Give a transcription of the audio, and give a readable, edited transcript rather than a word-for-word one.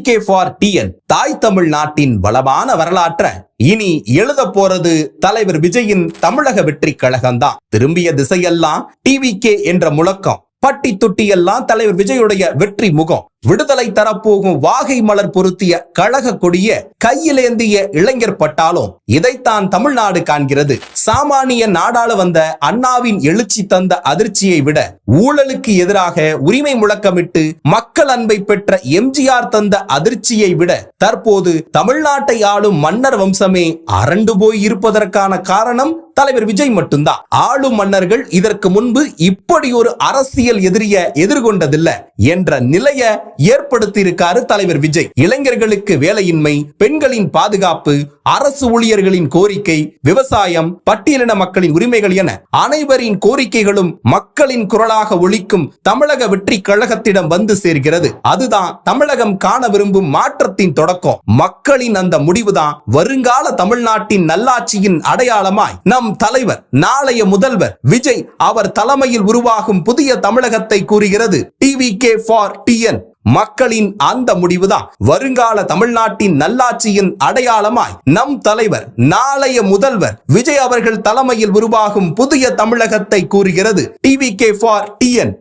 TVK for TN தாய் தமிழ்நாட்டின் வளமான வரலாற்றை இனி எழுத போறது தலைவர் விஜயின் தமிழக வெற்றி கழகம்தான். திரும்பிய திசையெல்லாம் டிவிகே என்ற முழக்கம், பட்டி தொட்டி எல்லாம் தலைவர் விஜயுடைய வெற்றி முகம். விடுதலை தரப்போகும் வாகை மலர் பொருத்திய கழக கொடிய கையிலேந்திய இளைஞர் பட்டாலும் இதைத்தான் தமிழ்நாடு காண்கிறது. சாமானிய நாடாள வந்த அண்ணாவின் எழுச்சி தந்த அதிர்ச்சியை விட, ஊழலுக்கு எதிராக உரிமை முழக்கமிட்டு மக்கள் அன்பை பெற்ற எம்ஜிஆர் தந்த அதிர்ச்சியை விட, தற்போது தமிழ்நாட்டை ஆளும் மன்னர் வம்சமே அரண்டு போய் இருப்பதற்கான காரணம் தலைவர் விஜய் மட்டும்தான். ஆளும் மன்னர்கள் இதற்கு முன்பு இப்படி ஒரு அரசியல் எதிரிய எதிர்கொண்டதில்லை என்ற நிலைய ஏற்படுத்தி இருக்காரு தலைவர் விஜய். இளைஞர்களுக்கு வேலையின்மை, பெண்களின் பாதுகாப்பு, அரசு ஊழியர்களின் கோரிக்கை, விவசாயம், பட்டியலின மக்களின் உரிமைகள் என அனைவரின் கோரிக்கைகளும் மக்களின் குரலாக ஒலிக்கும் தமிழக வெற்றி கழகத்திடம் வந்து சேர்கிறது. அதுதான் தமிழகம் காண விரும்பும் மாற்றத்தின் தொடக்கம். மக்களின் அந்த முடிவுதான் வருங்கால தமிழ்நாட்டின் நல்லாட்சியின் அடையாளமாய் நம் தலைவர், நாளைய முதல்வர் விஜய் அவர் தலைமையில் உருவாகும் புதிய தமிழகத்தை கூறுகிறது டிவிகே ஃபார் டிஎன். மக்களின் அந்த முடிவுதான் வருங்கால தமிழ்நாட்டின் நல்லாட்சியின் அடையாளமாய் நம் தலைவர், நாளைய முதல்வர் விஜய் அவர்கள் தலைமையில் உருவாகும் புதிய தமிழகத்தை கூறுகிறது டிவிகே ஃபார் டிஎன்.